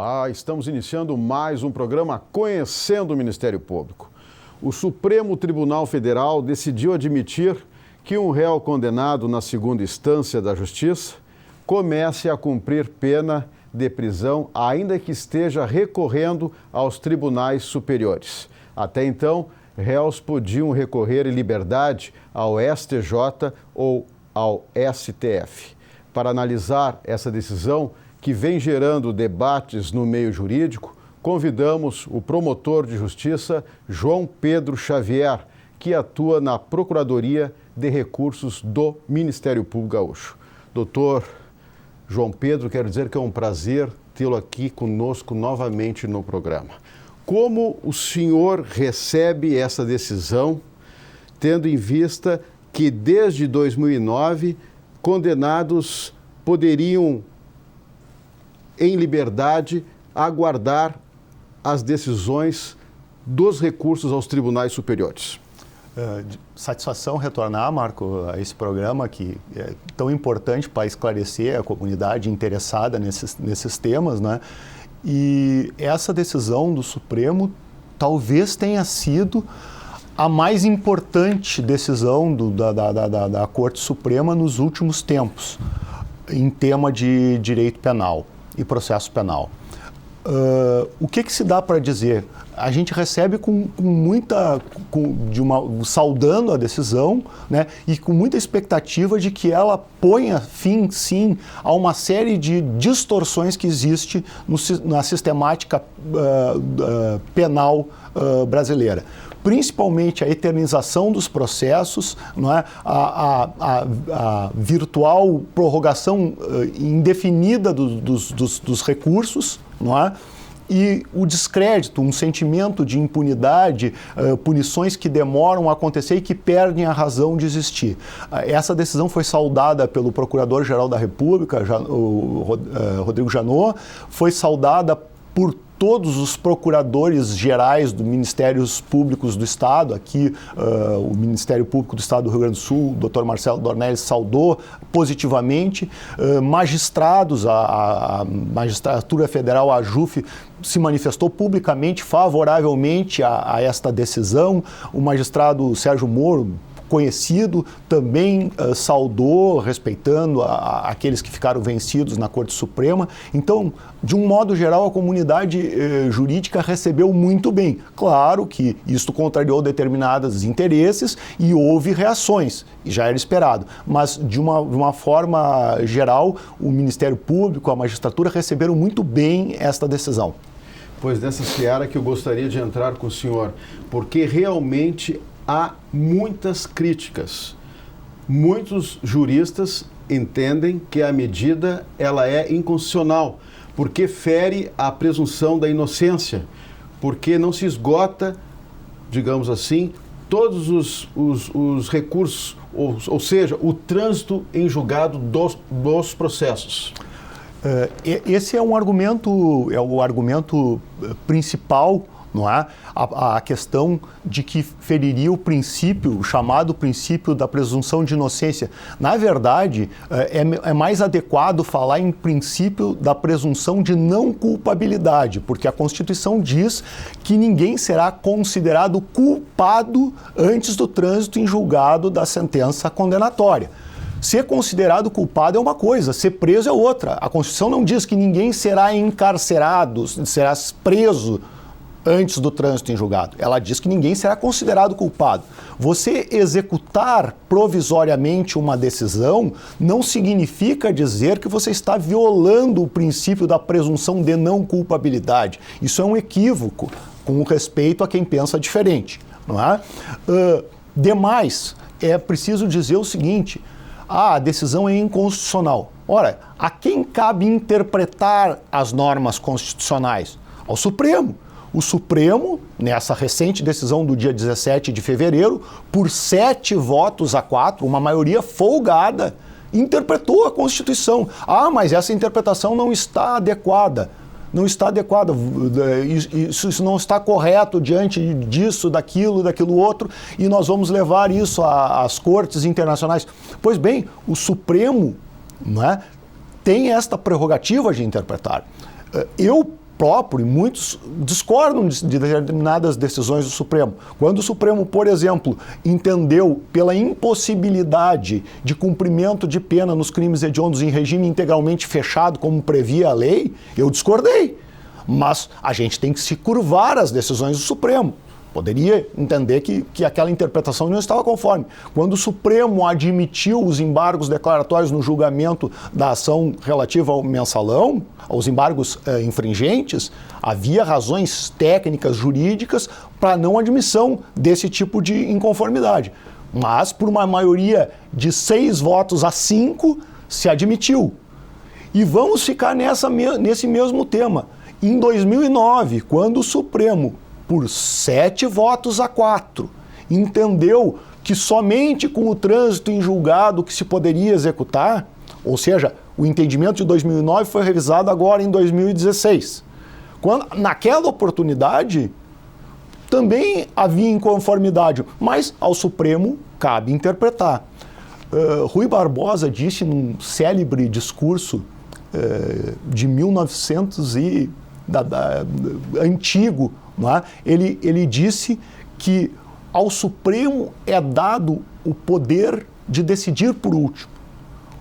Olá, estamos iniciando mais um programa Conhecendo o Ministério Público. O Supremo Tribunal Federal decidiu admitir que um réu condenado na segunda instância da Justiça comece a cumprir pena de prisão, ainda que esteja recorrendo aos tribunais superiores. Até então, réus podiam recorrer em liberdade ao STJ ou ao STF. Para analisar essa decisão, que vem gerando debates no meio jurídico, convidamos o promotor de justiça João Pedro Xavier, que atua na Procuradoria de Recursos do Ministério Público Gaúcho. Doutor João Pedro, quero dizer que é um prazer tê-lo aqui conosco novamente no programa. Como o senhor recebe essa decisão, tendo em vista que desde 2009 condenados poderiam em liberdade, aguardar as decisões dos recursos aos tribunais superiores? Satisfação retornar, Marco, a esse programa que é tão importante para esclarecer a comunidade interessada nesses temas, né? E essa decisão do Supremo talvez tenha sido a mais importante decisão da Corte Suprema nos últimos tempos, em tema de direito penal e processo penal. O que se dá para dizer? A gente recebe saudando a decisão, né, e com muita expectativa de que ela ponha fim, sim, a uma série de distorções que existe na sistemática penal brasileira. Principalmente a eternização dos processos, não é? A virtual prorrogação indefinida dos recursos, não é? E o descrédito, um sentimento de impunidade, punições que demoram a acontecer e que perdem a razão de existir. Essa decisão foi saudada pelo Procurador-Geral da República, o Rodrigo Janot, foi saudada por todos os procuradores gerais dos Ministérios Públicos do Estado, aqui o Ministério Público do Estado do Rio Grande do Sul, o Dr. Marcelo Dornelles saudou positivamente, magistrados, a Magistratura Federal, a JUF, se manifestou publicamente favoravelmente a esta decisão, o magistrado Sérgio Moro, conhecido, também saudou, respeitando aqueles que ficaram vencidos na Corte Suprema. Então, de um modo geral, a comunidade jurídica recebeu muito bem. Claro que isto contrariou determinados interesses e houve reações, e já era esperado. Mas, de uma forma geral, o Ministério Público, a magistratura receberam muito bem esta decisão. Pois nessa seara que eu gostaria de entrar com o senhor, porque realmente há muitas críticas. Muitos juristas entendem que a medida ela é inconstitucional, porque fere a presunção da inocência, porque não se esgota, digamos assim, todos os recursos, ou seja, o trânsito em julgado dos processos. Esse é o argumento principal, não é? A questão de que feriria o princípio, o chamado princípio da presunção de inocência. Na verdade, é mais adequado falar em princípio da presunção de não culpabilidade, porque a Constituição diz que ninguém será considerado culpado antes do trânsito em julgado da sentença condenatória. Ser considerado culpado é uma coisa, ser preso é outra. A Constituição não diz que ninguém será encarcerado, será preso antes do trânsito em julgado. Ela diz que ninguém será considerado culpado. Você executar provisoriamente uma decisão não significa dizer que você está violando o princípio da presunção de não culpabilidade. Isso é um equívoco com respeito a quem pensa diferente, não é? Demais, é preciso dizer o seguinte: a decisão é inconstitucional. Ora, a quem cabe interpretar as normas constitucionais? Ao Supremo. O Supremo, nessa recente decisão do dia 17 de fevereiro, por 7-4, uma maioria folgada, interpretou a Constituição. Ah, mas essa interpretação não está adequada. Não está adequada, isso não está correto diante disso, daquilo outro, e nós vamos levar isso às cortes internacionais. Pois bem, o Supremo, não é, tem esta prerrogativa de interpretar. Eu próprio, e muitos discordam de determinadas decisões do Supremo. Quando o Supremo, por exemplo, entendeu pela impossibilidade de cumprimento de pena nos crimes hediondos em regime integralmente fechado, como previa a lei, eu discordei. Mas a gente tem que se curvar às decisões do Supremo. Poderia entender que aquela interpretação não estava conforme. Quando o Supremo admitiu os embargos declaratórios no julgamento da ação relativa ao mensalão, aos embargos infringentes, havia razões técnicas, jurídicas, para não admissão desse tipo de inconformidade. Mas, por uma maioria de 6 votos a 5, se admitiu. E vamos ficar nesse mesmo tema. Em 2009, quando o Supremo, por 7 votos a 4, entendeu que somente com o trânsito em julgado que se poderia executar, ou seja, o entendimento de 2009 foi revisado agora em 2016. Naquela oportunidade, também havia inconformidade, mas ao Supremo cabe interpretar. Rui Barbosa disse num célebre discurso de 1900 antigo, não é? Ele disse que ao Supremo é dado o poder de decidir por último,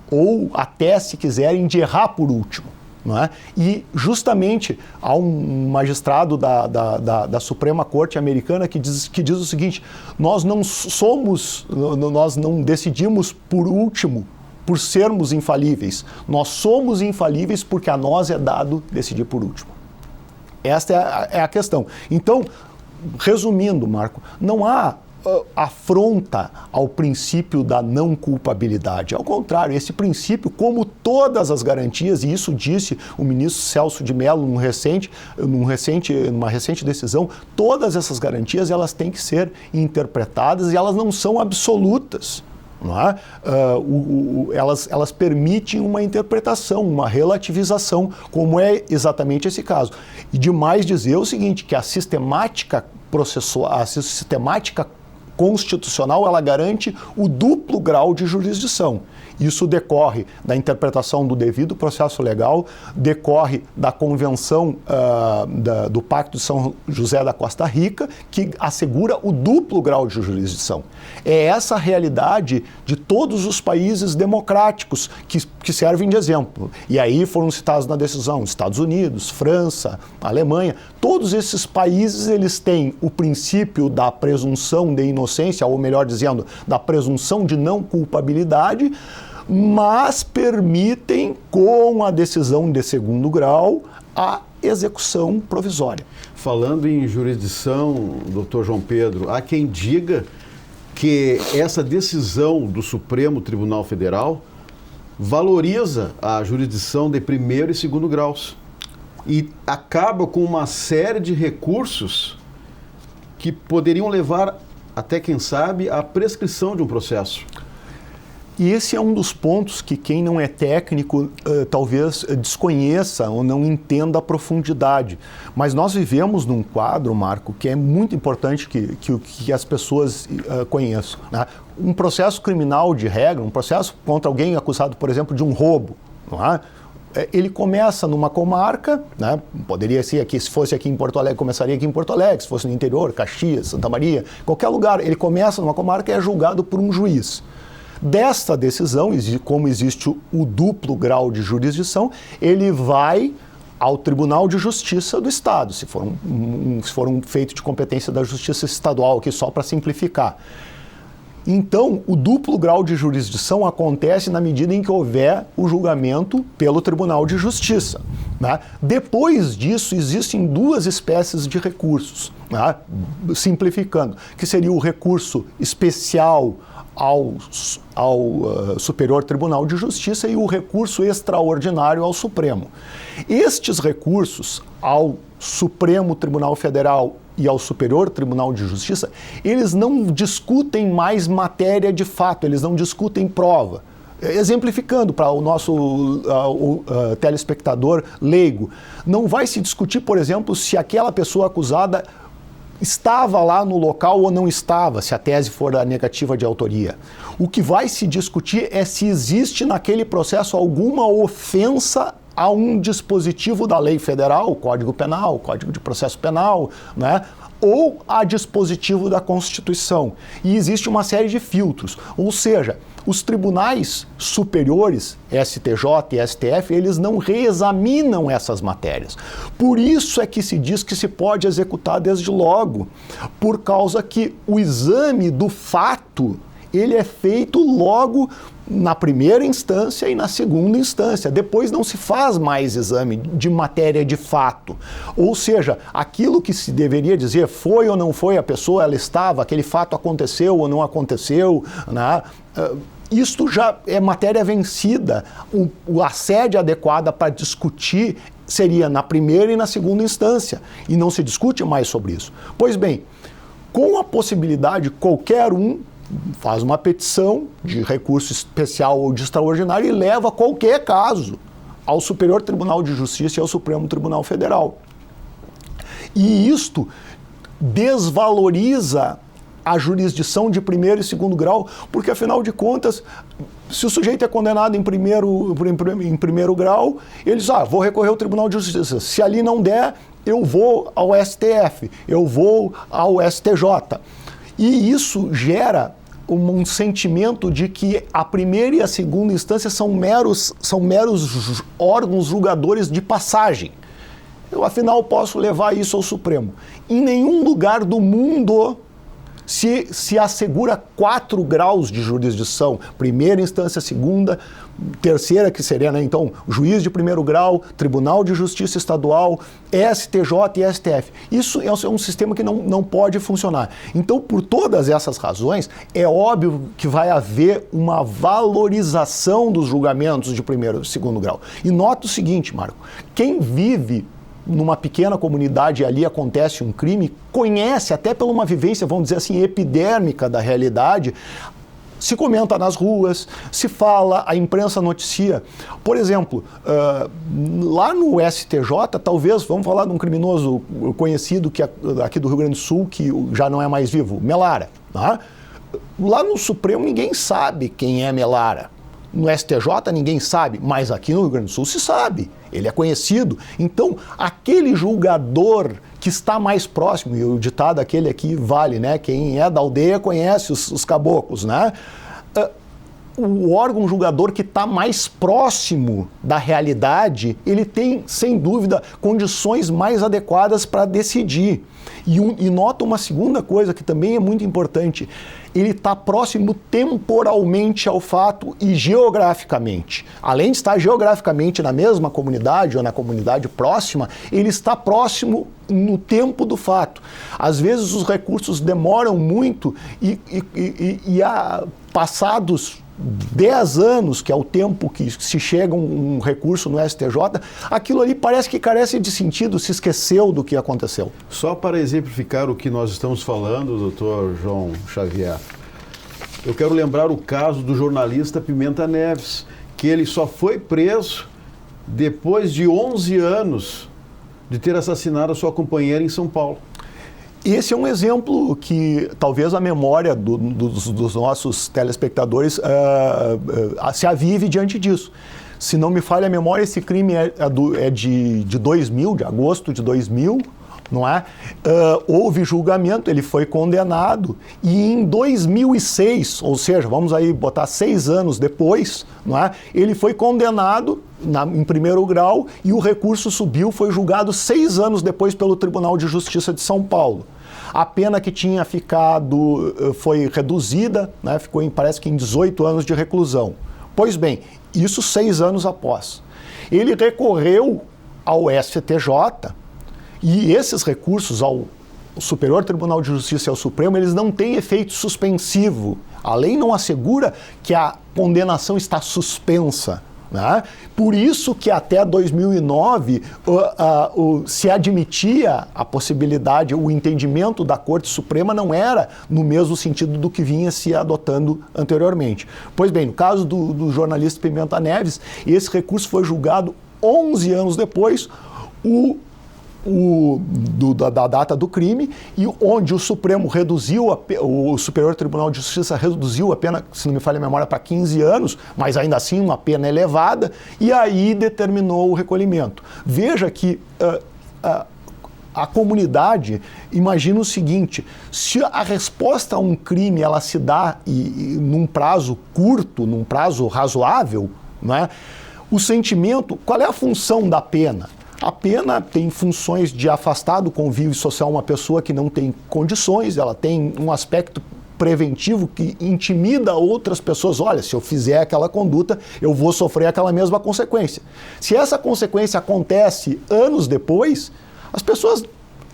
ou até, se quiserem, de errar por último. Não é? E justamente há um magistrado da Suprema Corte americana que diz o seguinte: nós não decidimos por último por sermos infalíveis, nós somos infalíveis porque a nós é dado decidir por último. Esta é a questão. Então, resumindo, Marco, não há afronta ao princípio da não culpabilidade. Ao contrário, esse princípio, como todas as garantias, e isso disse o ministro Celso de Mello numa recente decisão, todas essas garantias elas têm que ser interpretadas e elas não são absolutas. Não é? Elas permitem uma interpretação, uma relativização, como é exatamente esse caso. E demais dizer o seguinte, que a sistemática processual, a sistemática constitucional, ela garante o duplo grau de jurisdição. Isso decorre da interpretação do devido processo legal, decorre da convenção do Pacto de São José da Costa Rica, que assegura o duplo grau de jurisdição. É essa a realidade de todos os países democráticos que servem de exemplo. E aí foram citados na decisão Estados Unidos, França, Alemanha. Todos esses países eles têm o princípio da presunção de inocência, ou melhor dizendo, da presunção de não culpabilidade, mas permitem, com a decisão de segundo grau, a execução provisória. Falando em jurisdição, doutor João Pedro, há quem diga que essa decisão do Supremo Tribunal Federal valoriza a jurisdição de primeiro e segundo graus e acaba com uma série de recursos que poderiam levar, até quem sabe, à prescrição de um processo. E esse é um dos pontos que quem não é técnico talvez desconheça ou não entenda a profundidade. Mas nós vivemos num quadro, Marco, que é muito importante que as pessoas conheçam, né? Um processo criminal de regra, um processo contra alguém acusado, por exemplo, de um roubo, não é? Ele começa numa comarca, né? Poderia ser aqui, se fosse aqui em Porto Alegre, começaria aqui em Porto Alegre, se fosse no interior, Caxias, Santa Maria, qualquer lugar. Ele começa numa comarca e é julgado por um juiz. Desta decisão, como existe o duplo grau de jurisdição, ele vai ao Tribunal de Justiça do Estado, se for um feito de competência da Justiça Estadual, aqui só para simplificar. Então, o duplo grau de jurisdição acontece na medida em que houver o julgamento pelo Tribunal de Justiça, né? Depois disso, existem 2 espécies de recursos, né? Simplificando, que seria o recurso especial ao Superior Tribunal de Justiça e o recurso extraordinário ao Supremo. Estes recursos ao Supremo Tribunal Federal e ao Superior Tribunal de Justiça, eles não discutem mais matéria de fato, eles não discutem prova. Exemplificando para o nosso telespectador leigo, não vai se discutir, por exemplo, se aquela pessoa acusada estava lá no local ou não estava, se a tese for a negativa de autoria. O que vai se discutir é se existe naquele processo alguma ofensa a um dispositivo da lei federal, o Código Penal, o Código de Processo Penal, né? Ou a dispositivo da Constituição. E existe uma série de filtros. Ou seja, os tribunais superiores, STJ e STF, eles não reexaminam essas matérias. Por isso é que se diz que se pode executar desde logo, por causa que o exame do fato, ele é feito logo na primeira instância e na segunda instância. Depois não se faz mais exame de matéria de fato. Ou seja, aquilo que se deveria dizer foi ou não foi a pessoa, ela estava, aquele fato aconteceu ou não aconteceu, né? Isto já é matéria vencida. A sede adequada para discutir seria na primeira e na segunda instância. E não se discute mais sobre isso. Pois bem, com a possibilidade, qualquer um faz uma petição de recurso especial ou de extraordinário e leva qualquer caso ao Superior Tribunal de Justiça e ao Supremo Tribunal Federal. E isto desvaloriza a jurisdição de primeiro e segundo grau, porque, afinal de contas, se o sujeito é condenado em primeiro grau, ele diz, vou recorrer ao Tribunal de Justiça. Se ali não der, eu vou ao STF, eu vou ao STJ. E isso gera um sentimento de que a primeira e a segunda instância são meros órgãos julgadores de passagem. Eu, afinal, posso levar isso ao Supremo. Em nenhum lugar do mundo se assegura 4 graus de jurisdição, primeira instância, segunda, terceira, que seria, né, então, juiz de primeiro grau, Tribunal de Justiça Estadual, STJ e STF. Isso é um sistema que não pode funcionar. Então, por todas essas razões, é óbvio que vai haver uma valorização dos julgamentos de primeiro e segundo grau. E nota o seguinte, Marco, quem vive numa pequena comunidade e ali acontece um crime, conhece, até por uma vivência, vamos dizer assim, epidérmica da realidade, se comenta nas ruas, se fala, a imprensa noticia. Por exemplo, lá no STJ, talvez, vamos falar de um criminoso conhecido que aqui do Rio Grande do Sul, que já não é mais vivo, Melara. Tá? Lá no Supremo ninguém sabe quem é Melara. No STJ ninguém sabe, mas aqui no Rio Grande do Sul se sabe, ele é conhecido. Então, aquele julgador que está mais próximo, e o ditado aquele aqui vale, né? Quem é da aldeia conhece os caboclos, né? O órgão julgador que está mais próximo da realidade, ele tem, sem dúvida, condições mais adequadas para decidir. E nota uma segunda coisa que também é muito importante, ele está próximo temporalmente ao fato e geograficamente. Além de estar geograficamente na mesma comunidade ou na comunidade próxima, ele está próximo no tempo do fato. Às vezes os recursos demoram muito e passados 10 anos, que é o tempo que se chega um recurso no STJ, aquilo ali parece que carece de sentido, se esqueceu do que aconteceu. Só para exemplificar o que nós estamos falando, doutor João Xavier, eu quero lembrar o caso do jornalista Pimenta Neves, que ele só foi preso depois de 11 anos de ter assassinado a sua companheira em São Paulo. Esse é um exemplo que talvez a memória dos nossos telespectadores se avive diante disso. Se não me falha a memória, esse crime é de 2000, de agosto de 2000, não é? Houve julgamento, ele foi condenado e em 2006, ou seja, vamos aí botar 6 anos depois, não é? Ele foi condenado em primeiro grau e o recurso subiu, foi julgado 6 anos depois pelo Tribunal de Justiça de São Paulo. A pena que tinha ficado foi reduzida, né? Ficou parece que em 18 anos de reclusão. Pois bem, isso 6 anos após. Ele recorreu ao STJ e esses recursos ao Superior Tribunal de Justiça e ao Supremo, eles não têm efeito suspensivo. A lei não assegura que a condenação está suspensa. Né? Por isso que até 2009 se admitia a possibilidade, o entendimento da Corte Suprema não era no mesmo sentido do que vinha se adotando anteriormente. Pois bem, no caso do jornalista Pimenta Neves, esse recurso foi julgado 11 anos depois. da data do crime, e onde o Supremo reduziu, o Superior Tribunal de Justiça reduziu a pena, se não me falha a memória, para 15 anos, mas ainda assim uma pena elevada, e aí determinou o recolhimento. Veja que a comunidade imagina o seguinte: se a resposta a um crime ela se dá num prazo curto, num prazo razoável, né, o sentimento, qual é a função da pena? A pena tem funções de afastar do convívio social uma pessoa que não tem condições, ela tem um aspecto preventivo que intimida outras pessoas. Olha, se eu fizer aquela conduta, eu vou sofrer aquela mesma consequência. Se essa consequência acontece anos depois, as pessoas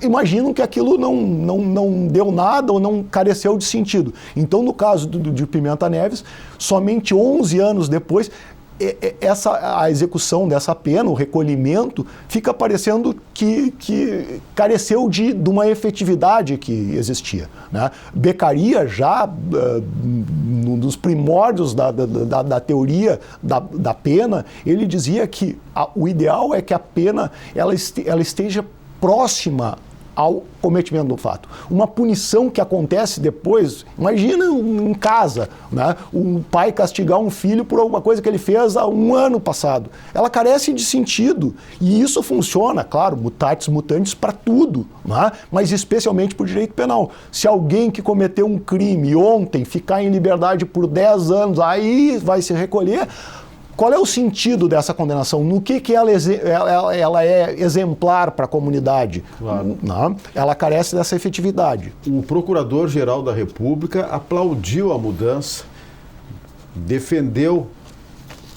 imaginam que aquilo não deu nada ou não careceu de sentido. Então, no caso de Pimenta Neves, somente 11 anos depois, a execução dessa pena, o recolhimento, fica parecendo que careceu de uma efetividade que existia, né? Beccaria, já nos primórdios da teoria da pena, ele dizia que o ideal é que a pena ela esteja próxima ao cometimento do fato. Uma punição que acontece depois, imagina em casa, né? Um pai castigar um filho por alguma coisa que ele fez há um ano passado. Ela carece de sentido. E isso funciona, claro, mutatis mutandis para tudo, né? Mas especialmente para o direito penal. Se alguém que cometeu um crime ontem ficar em liberdade por 10 anos, aí vai se recolher. Qual é o sentido dessa condenação? No que ela é exemplar para a comunidade? Claro. Não, ela carece dessa efetividade. O Procurador-Geral da República aplaudiu a mudança, defendeu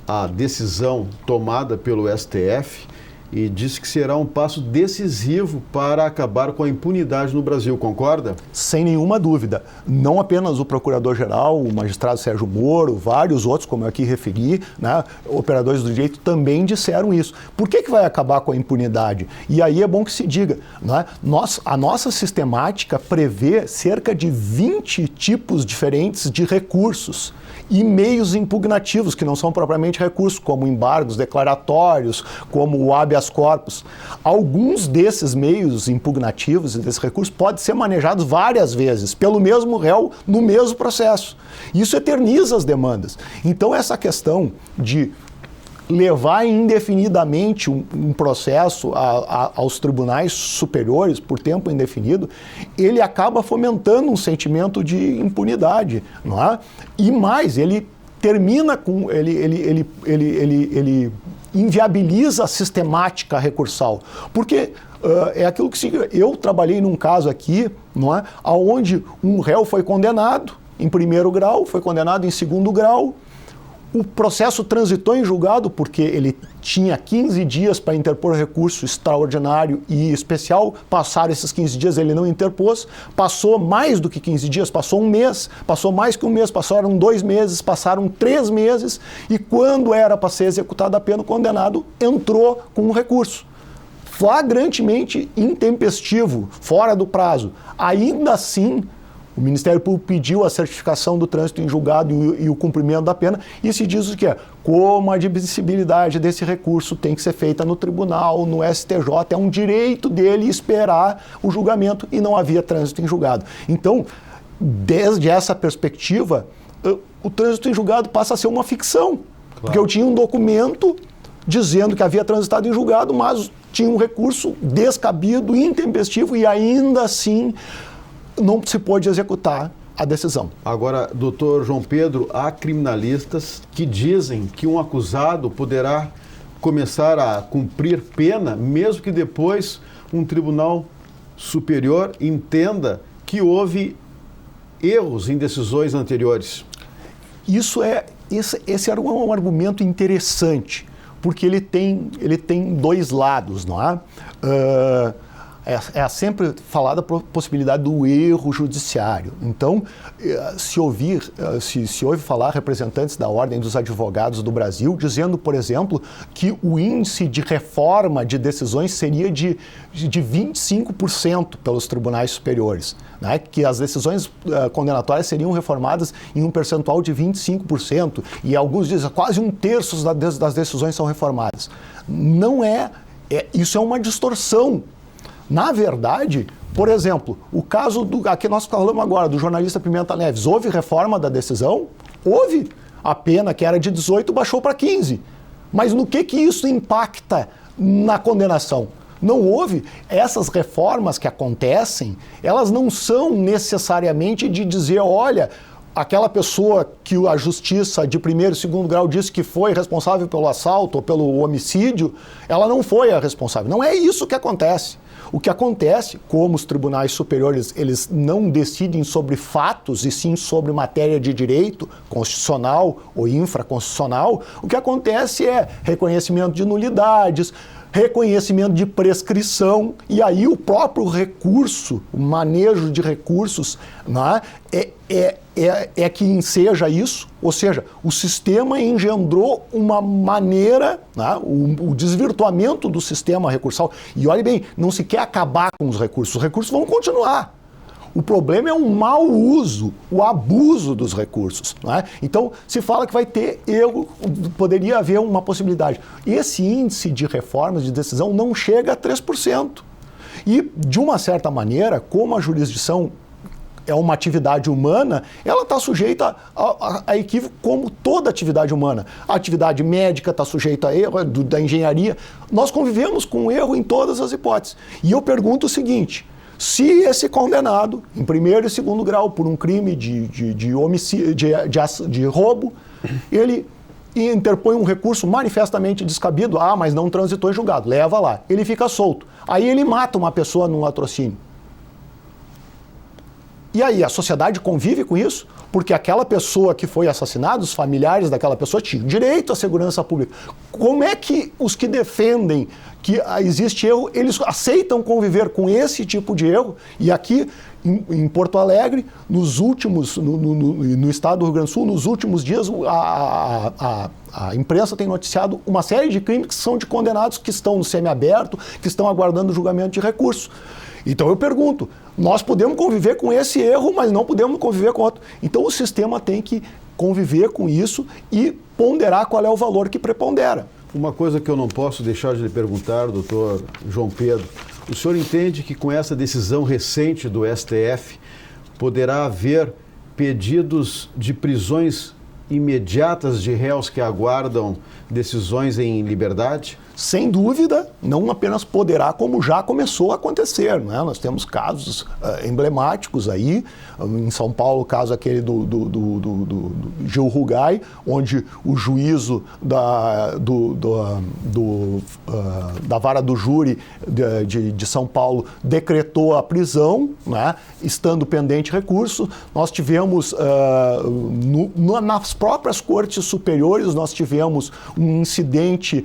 a decisão tomada pelo STF e disse que será um passo decisivo para acabar com a impunidade no Brasil, concorda? Sem nenhuma dúvida. Não apenas o Procurador-Geral, o magistrado Sérgio Moro, vários outros, como eu aqui referi, né, operadores do direito também disseram isso. Por que vai acabar com a impunidade? E aí é bom que se diga, né, a nossa sistemática prevê cerca de 20 tipos diferentes de recursos e meios impugnativos, que não são propriamente recursos, como embargos declaratórios, como o habeas corpus. Alguns desses meios impugnativos e desses recursos podem ser manejados várias vezes, pelo mesmo réu, no mesmo processo. Isso eterniza as demandas. Então, essa questão de levar indefinidamente um processo aos tribunais superiores por tempo indefinido, ele acaba fomentando um sentimento de impunidade, não é? E mais, ele termina com... ele inviabiliza a sistemática recursal, porque é aquilo que eu trabalhei num caso aqui, não é? Onde um réu foi condenado em primeiro grau, foi condenado em segundo grau. O processo transitou em julgado porque ele tinha 15 dias para interpor recurso extraordinário e especial. Passaram esses 15 dias, ele não interpôs. Passou mais do que 15 dias, passou um mês, passou mais que um mês, passaram 2 meses, passaram 3 meses. E quando era para ser executada a pena, o condenado entrou com um recurso flagrantemente intempestivo, fora do prazo. Ainda assim, o Ministério Público pediu a certificação do trânsito em julgado e o cumprimento da pena, e se diz o que é, como a admissibilidade desse recurso tem que ser feita no tribunal, no STJ, é um direito dele esperar o julgamento, e não havia trânsito em julgado. Então, desde essa perspectiva, o trânsito em julgado passa a ser uma ficção, claro. Porque eu tinha um documento dizendo que havia transitado em julgado, mas tinha um recurso descabido, intempestivo, e ainda assim não se pôde executar a decisão. Agora, doutor João Pedro, há criminalistas que dizem que um acusado poderá começar a cumprir pena, mesmo que depois um tribunal superior entenda que houve erros em decisões anteriores. Esse era um argumento interessante, porque ele tem 2 lados, não é? É sempre falada a possibilidade do erro judiciário. Então, se ouve falar representantes da Ordem dos Advogados do Brasil dizendo, por exemplo, que o índice de reforma de decisões seria de 25% pelos tribunais superiores, né? Que as decisões condenatórias seriam reformadas em um percentual de 25%, e alguns dizem que quase 1/3 das decisões são reformadas. Não é, isso é uma distorção. Na verdade, por exemplo, o caso aqui nós falamos agora, do jornalista Pimenta Neves, houve reforma da decisão? Houve. A pena, que era de 18, baixou para 15. Mas no que isso impacta na condenação? Não houve. Essas reformas que acontecem, elas não são necessariamente de dizer, olha, aquela pessoa que a justiça de primeiro e segundo grau disse que foi responsável pelo assalto ou pelo homicídio, ela não foi a responsável. Não é isso que acontece. O que acontece, como os tribunais superiores, eles não decidem sobre fatos e sim sobre matéria de direito constitucional ou infraconstitucional, o que acontece é reconhecimento de nulidades, reconhecimento de prescrição, e aí o próprio recurso, o manejo de recursos, né, é que enseja isso, ou seja, o sistema engendrou uma maneira, né, o desvirtuamento do sistema recursal. E olhe bem, não se quer acabar com os recursos vão continuar. O problema é o mau uso, o abuso dos recursos. Né? Então, se fala que vai ter erro, poderia haver uma possibilidade. Esse índice de reformas de decisão não chega a 3%. E, de uma certa maneira, como a jurisdição é uma atividade humana, ela está sujeita a equívoco como toda atividade humana. A atividade médica está sujeita a erro, da engenharia. Nós convivemos com erro em todas as hipóteses. E eu pergunto o seguinte: se esse condenado, em primeiro e segundo grau, por um crime de homicídio, de roubo, ele interpõe um recurso manifestamente descabido, mas não transitou em julgado, leva lá, ele fica solto. Aí ele mata uma pessoa num latrocínio. E aí, a sociedade convive com isso? Porque aquela pessoa que foi assassinada, os familiares daquela pessoa tinham direito à segurança pública. Como é que os que defendem que existe erro, eles aceitam conviver com esse tipo de erro? E aqui, em Porto Alegre, nos últimos, no estado do Rio Grande do Sul, nos últimos dias, a imprensa tem noticiado uma série de crimes que são de condenados que estão no semiaberto, que estão aguardando julgamento de recurso. Então eu pergunto, nós podemos conviver com esse erro, mas não podemos conviver com outro. Então o sistema tem que conviver com isso e ponderar qual é o valor que prepondera. Uma coisa que eu não posso deixar de lhe perguntar, doutor João Pedro, o senhor entende que com essa decisão recente do STF poderá haver pedidos de prisões imediatas de réus que aguardam decisões em liberdade? Sem dúvida, não apenas poderá, como já começou a acontecer. Né? Nós temos casos emblemáticos aí, em São Paulo, o caso aquele do Gil Rugai, onde o juízo da vara do júri de São Paulo decretou a prisão, né? Estando pendente recurso. Nós tivemos, nas próprias cortes superiores, nós tivemos um incidente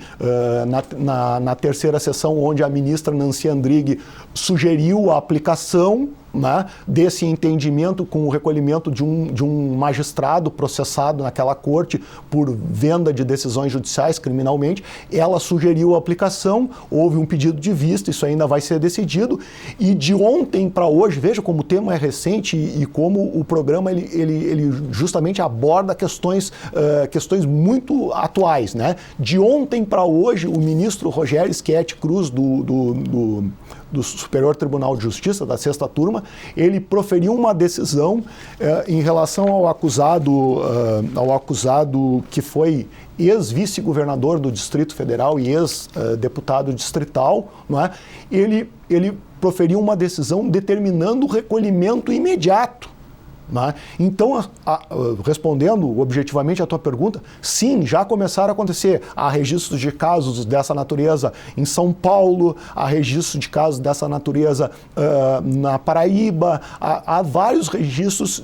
na terceira sessão, onde a ministra Nancy Andrighi sugeriu a aplicação, né, desse entendimento com o recolhimento de um magistrado processado naquela corte por venda de decisões judiciais criminalmente. Ela sugeriu a aplicação, houve um pedido de vista, isso ainda vai ser decidido, e de ontem para hoje, veja como o tema é recente e como o programa ele justamente aborda questões muito atuais, né? De ontem para hoje, o ministro Rogério Schetti Cruz, do Superior Tribunal de Justiça, da sexta turma, ele proferiu uma decisão em relação ao acusado que foi ex-vice-governador do Distrito Federal e ex-deputado distrital, não é? Ele proferiu uma decisão determinando o recolhimento imediato. Né? Então, respondendo objetivamente à tua pergunta, sim, já começaram a acontecer. Há registros de casos dessa natureza em São Paulo, há registros de casos dessa natureza na Paraíba, há vários registros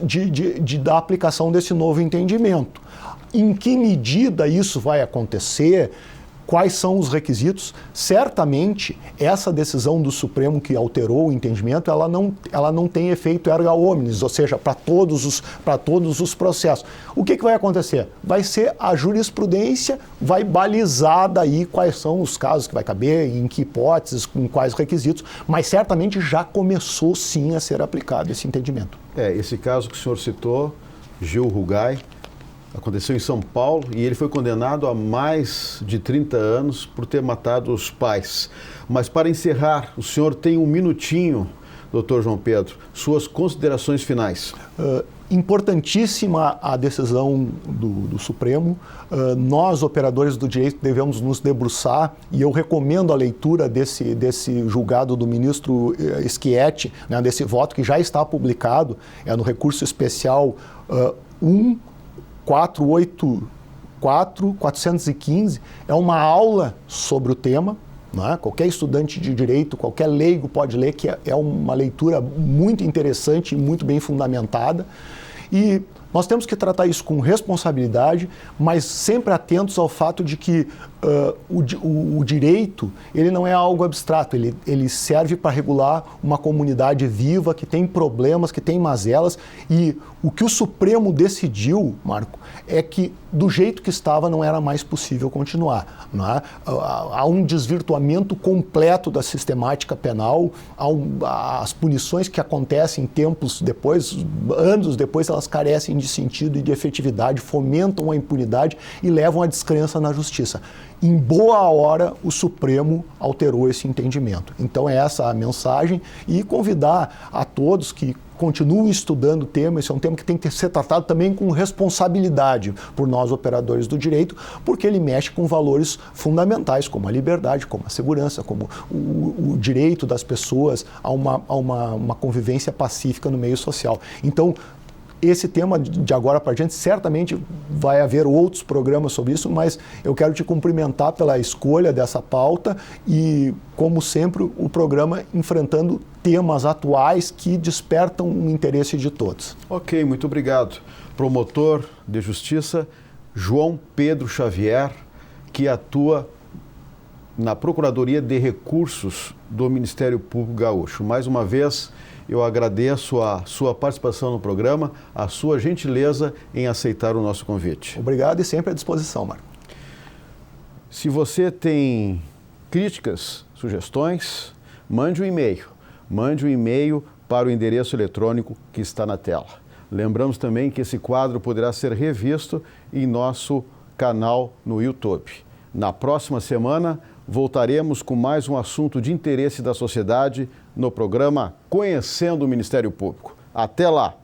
da aplicação desse novo entendimento. Em que medida isso vai acontecer? Quais são os requisitos? Certamente, essa decisão do Supremo que alterou o entendimento, ela não tem efeito erga omnes, ou seja, para todos os processos. O que vai acontecer? Vai ser a jurisprudência, vai balizar daí quais são os casos que vai caber, em que hipóteses, com quais requisitos, mas certamente já começou sim a ser aplicado esse entendimento. Esse caso que o senhor citou, Gil Rugai, Aconteceu em São Paulo e ele foi condenado a mais de 30 anos por ter matado os pais. Mas para encerrar, o senhor tem um minutinho, doutor João Pedro, suas considerações finais. Importantíssima a decisão do Supremo. Nós, operadores do direito, devemos nos debruçar, e eu recomendo a leitura desse julgado do ministro Schietti, né, desse voto que já está publicado, no recurso especial 1484-415, é uma aula sobre o tema. Né? Qualquer estudante de direito, qualquer leigo pode ler, que é uma leitura muito interessante e muito bem fundamentada. E nós temos que tratar isso com responsabilidade, mas sempre atentos ao fato de que o direito, ele não é algo abstrato, ele serve para regular uma comunidade viva que tem problemas, que tem mazelas, e o que o Supremo decidiu, Marco, é que do jeito que estava não era mais possível continuar. Não é? Há um desvirtuamento completo da sistemática penal, as punições que acontecem tempos depois, anos depois, elas carecem de sentido e de efetividade, fomentam a impunidade e levam à descrença na justiça. Em boa hora, o Supremo alterou esse entendimento. Então, é essa a mensagem, e convidar a todos que continuem estudando o tema. Esse é um tema que tem que ser tratado também com responsabilidade por nós, operadores do direito, porque ele mexe com valores fundamentais, como a liberdade, como a segurança, como o direito das pessoas a uma convivência pacífica no meio social. Então, esse tema, de agora para diante, certamente vai haver outros programas sobre isso, mas eu quero te cumprimentar pela escolha dessa pauta e, como sempre, o programa enfrentando temas atuais que despertam o interesse de todos. Ok, muito obrigado. Promotor de Justiça João Pedro Xavier, que atua na Procuradoria de Recursos do Ministério Público Gaúcho. Mais uma vez, eu agradeço a sua participação no programa, a sua gentileza em aceitar o nosso convite. Obrigado e sempre à disposição, Marco. Se você tem críticas, sugestões, mande um e-mail. Mande um e-mail para o endereço eletrônico que está na tela. Lembramos também que esse quadro poderá ser revisto em nosso canal no YouTube. Na próxima semana, voltaremos com mais um assunto de interesse da sociedade no programa Conhecendo o Ministério Público. Até lá!